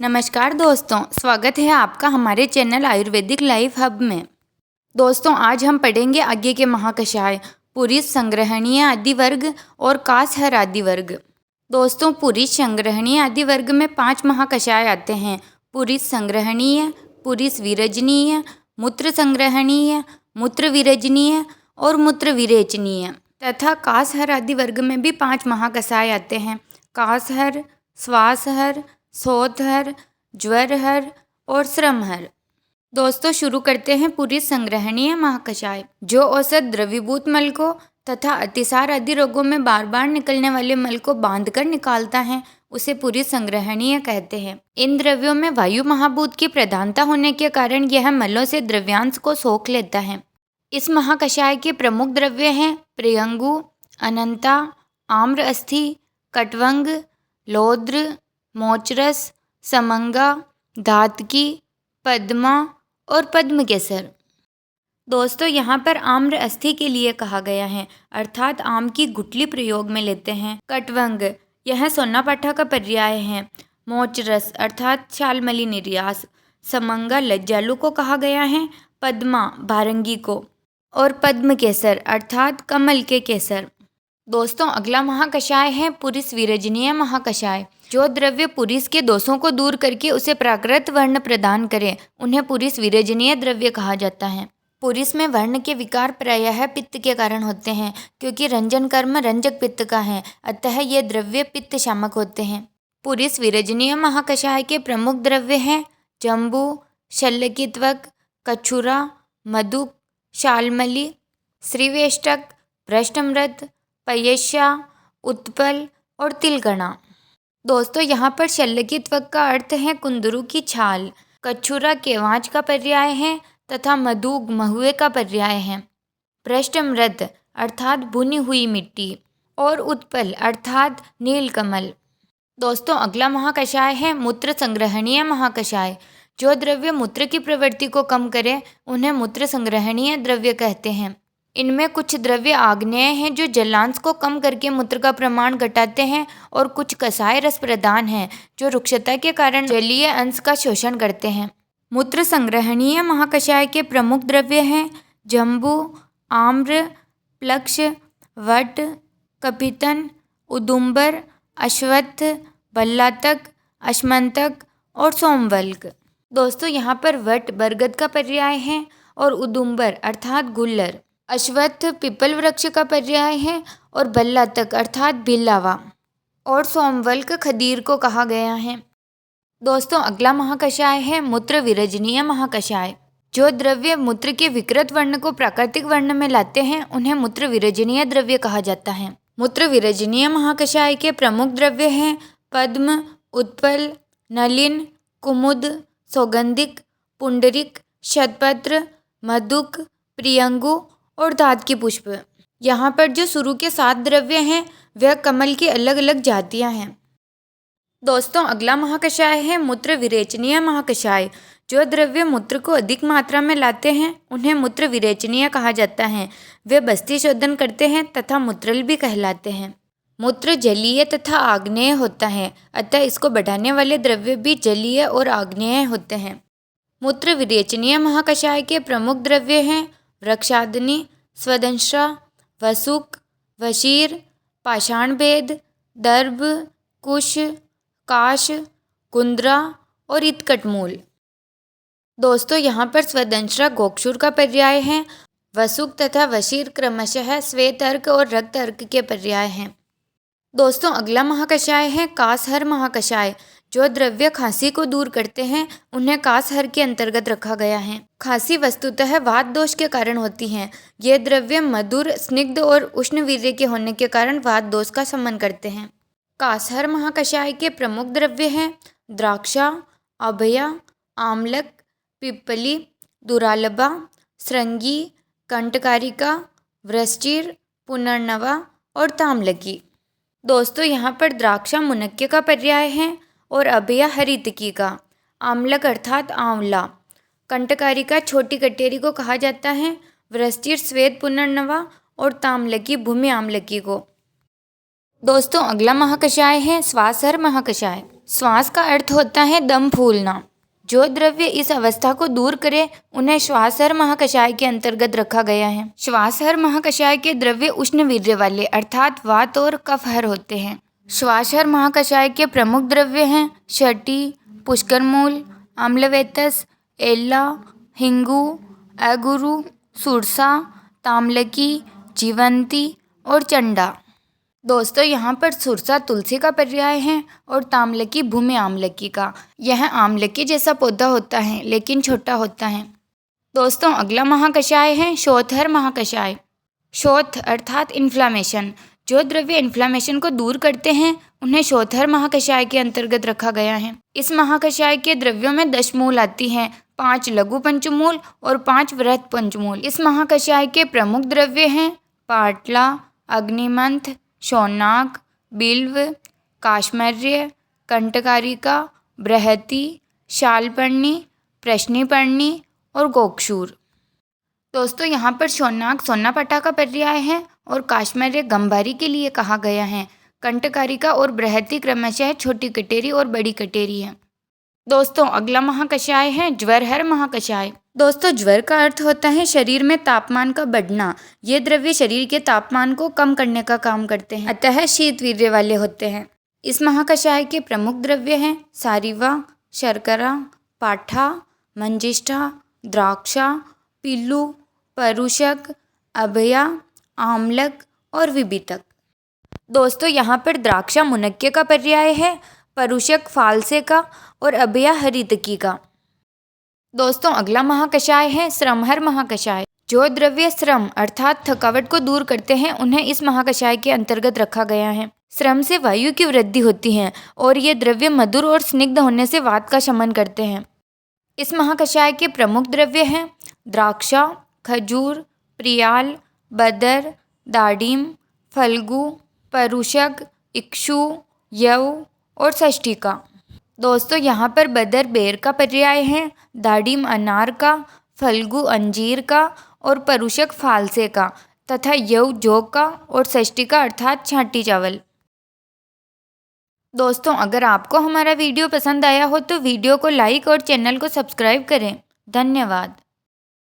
नमस्कार दोस्तों, स्वागत है आपका हमारे चैनल आयुर्वेदिक लाइफ हब में। दोस्तों, आज हम पढ़ेंगे आगे के महाकषाय, पुरुष संग्रहणीय आदि वर्ग और कासहर आदि वर्ग। दोस्तों, पुरुष संग्रहणीय आदि वर्ग में 5 महाकषाय आते हैं। पुरुष संग्रहणीय, पुरुष विरजनीय, मूत्र संग्रहणीय, मूत्र विरजनीय और मूत्र विरेचनीय तथा कासहर आदि वर्ग में भी 5 महाकषाय आते हैं। कासहर, श्वासहर, शोथहर, ज्वरहर और श्रमहर। दोस्तों, शुरू करते हैं पुरुष संग्रहणीय महाकषाय। जो औसत द्रवीभूत मल को तथा अतिसार आदि रोगों में बार बार निकलने वाले मल को बांधकर निकालता है, उसे पुरुष संग्रहणीय कहते हैं। इन द्रव्यों में वायु महाभूत की प्रधानता होने के कारण यह मलों से द्रव्यांश को सोख लेता है। इस महाकषाय के प्रमुख द्रव्य हैं प्रियंगु, अनंता, आम्र अस्थि, कटवंग, लौद्र, मोचरस, समंगा, धातकी, पद्मा और पद्म केसर। दोस्तों, यहाँ पर आम्र अस्थि के लिए कहा गया है, अर्थात आम की गुठली प्रयोग में लेते हैं। कटवंग, यह सोनापाठा का पर्याय है। मोचरस अर्थात शालमली निर्यास। समंगा लज्जालु को कहा गया है, पद्मा भारंगी को, और पद्म केसर अर्थात कमल के केसर। दोस्तों, अगला महाकषाय है पुरुष विरजनीय महाकषाय। जो द्रव्य पुरुष के दोषों को दूर करके उसे प्राकृत वर्ण प्रदान करे, उन्हें पुरुष विरजनीय द्रव्य कहा जाता है। पुरुष में वर्ण के विकार प्रायः पित्त के कारण होते हैं, क्योंकि रंजन कर्म रंजक पित्त का है, अतः ये द्रव्य पित्त शामक होते हैं। पुरुष विरजनीय महाकषाय के प्रमुख द्रव्य हैं जम्बू, शल्यकीत्वक, कछुरा, मधुक, शालमली, श्रीवेष्टक, भ्रष्टमृत, पयस्या, उत्पल और तिलगणा। दोस्तों, यहाँ पर शल्यकीत्वक का अर्थ है कुंदरू की छाल, कछुरा केवांच का पर्याय है तथा मधुग महुए का पर्याय है, भ्रष्टमृत अर्थात भुनी हुई मिट्टी और उत्पल अर्थात नीलकमल। दोस्तों, अगला महाकषाय है मूत्र संग्रहणीय महाकषाय। जो द्रव्य मूत्र की प्रवृत्ति को कम करे, उन्हें मूत्र संग्रहणीय द्रव्य कहते हैं। इनमें कुछ द्रव्य आग्नेय हैं जो जलांश को कम करके मूत्र का प्रमाण घटाते हैं, और कुछ कसाय रस प्रदान हैं जो रुक्षता के कारण जलीय अंश का शोषण करते हैं। मूत्र संग्रहणीय महाकषाय के प्रमुख द्रव्य हैं जम्बू, आम्र, प्लक्ष, वट, कपितन, उदुम्बर, अश्वत्थ, बल्लातक, अश्मंतक और सोमवल्क। दोस्तों, यहाँ पर वट बरगद का पर्याय है और उदुम्बर अर्थात गुल्लर, अश्वत्थ पीपल वृक्ष का पर्याय है और बल्लातक अर्थात बिल्लावा, और सोमवल्क खदीर को कहा गया है। दोस्तों, अगला महाकषाय है मूत्र विरजनीय महाकषाय। जो द्रव्य मूत्र के विकृत वर्ण को प्राकृतिक वर्ण में लाते हैं, उन्हें मूत्र विरजनीय द्रव्य कहा जाता है। मूत्र विरजनीय महाकषाय के प्रमुख द्रव्य हैं पद्म, उत्पल, नलिन, कुमुद, सौगंधिक, पुंडरिक, शतपत्र, मधुक, प्रियंगु और धातकी पुष्प। यहाँ पर जो शुरू के 7 द्रव्य हैं वह कमल की अलग अलग जातियाँ हैं। दोस्तों, अगला महाकषाय है मूत्र विरेचनीय महाकषाय। जो द्रव्य मूत्र को अधिक मात्रा में लाते हैं, उन्हें मूत्र विरेचनीय कहा जाता है। वे बस्ती शोधन करते हैं तथा मूत्रल भी कहलाते हैं। मूत्र जलीय तथा आग्नेय होता है, अतः इसको बढ़ाने वाले द्रव्य भी जलीय और आग्नेय होते हैं। मूत्र विरेचनीय महाकषाय के प्रमुख द्रव्य हैं वृक्षाग्नि, स्वदंश्रा, वसुक, वशीर, पाषाणभेद, दर्भ, कुश, काश, कुंद्रा और इत्कटमूल। दोस्तों, यहाँ पर स्वदंश्रा गोक्षुर का पर्याय है, वसुक तथा वशीर क्रमशः श्वेत अर्क और रक्त अर्क के पर्याय हैं। दोस्तों, अगला महाकषाय है कासहर महाकषाय। जो द्रव्य खांसी को दूर करते हैं, उन्हें कासहर के अंतर्गत रखा गया है। खांसी वस्तुतः वात दोष के कारण होती है। ये द्रव्य मधुर, स्निग्ध और उष्ण वीर्य के होने के कारण वात दोष का शमन करते हैं। कासहर महाकषाय के प्रमुख द्रव्य हैं द्राक्षा, अभया, आमलक, पिप्पली, दुरालभा, श्रृंगी, कंटकारिका, वृश्चिर, पुनर्नवा और ताम्लकी। दोस्तों, यहाँ पर द्राक्षा मुनक्के का पर्याय है और अभया हरितकी का, आमलक अर्थात आंवला, कंटकारिका छोटी कटेरी को कहा जाता है, वृश्चिर श्वेत पुनर्नवा और ताम्लकी भूमि आम्लकी को। दोस्तों, अगला महाकषाय है श्वासहर महाकषाय। श्वास का अर्थ होता है दम फूलना। जो द्रव्य इस अवस्था को दूर करे उन्हें श्वासहर महाकषाय के अंतर्गत रखा गया है। श्वासहर महाकषाय के द्रव्य उष्ण वीर्य वाले अर्थात वात और कफहर होते हैं। श्वासहर महाकषाय के प्रमुख द्रव्य हैं शटी, पुष्करमूल, आम्लवेतस, एला, हिंगू, अगुरु, सुरसा, ताम्लकी, जीवंती और चंडा। दोस्तों यहाँ पर सुरसा तुलसी का पर्याय है और ताम्लकी भूमि आम्लकी का। यह आम्लकी जैसा पौधा होता है लेकिन छोटा होता है। दोस्तों अगला महाकषाय है शोथहर महाकषाय। शोथ अर्थात इन्फ्लामेशन। जो द्रव्य इन्फ्लामेशन को दूर करते हैं उन्हें शोथहर महाकषाय के अंतर्गत रखा गया है। इस महाकषाय के द्रव्यों में 10 मूल आती हैं, 5 लघु पंचमूल और 5 वृहत पंचमूल। इस महाकषाय के प्रमुख द्रव्य हैं पाटला, अग्निमंथ, शौनाक, बिल्व, काश्मर्य, कंटकारिका, बृहति, शालपर्णी, प्रश्निपर्णी और गोक्षूर। दोस्तों यहाँ पर शौनाक सोनापटा का पर्याय है और काश्मर्य गंभारी के लिए कहा गया है। कंटकारिका और बृहति क्रमशः छोटी कटेरी और बड़ी कटेरी है। दोस्तों अगला महाकषाय है ज्वरहर महाकषाय। दोस्तों ज्वर का अर्थ होता है शरीर में तापमान का बढ़ना। ये द्रव्य शरीर के तापमान को कम करने का काम करते हैं, अतः शीत वीर्य वाले होते हैं। इस महाकषाय के प्रमुख द्रव्य हैं सारिवा, शर्करा, पाठा, मंजिष्ठा, द्राक्षा, पिल्लू, परुषक, अभया, आम्लक और विबितक। दोस्तों यहाँ पर द्राक्षा मुनक्के का पर्याय है, परुषक फालसे का और अभया हरितकी का। दोस्तों अगला महाकषाय है श्रमहर महाकषाय। जो द्रव्य श्रम अर्थात थकावट को दूर करते हैं उन्हें इस महाकषाय के अंतर्गत रखा गया है। श्रम से वायु की वृद्धि होती है और ये द्रव्य मधुर और स्निग्ध होने से वात का शमन करते हैं। इस महाकषाय के प्रमुख द्रव्य हैं द्राक्षा, खजूर, प्रियाल, बदर, दाडिम, फल्गु, परुषक, इक्षु, यव और षष्ठिका। दोस्तों यहाँ पर बदर बेर का पर्याय है, दाडिम अनार का, फल्गु अंजीर का और परुषक फालसे का तथा यव जौ का और षष्ठिका अर्थात छांटी चावल। दोस्तों अगर आपको हमारा वीडियो पसंद आया हो तो वीडियो को लाइक और चैनल को सब्सक्राइब करें। धन्यवाद।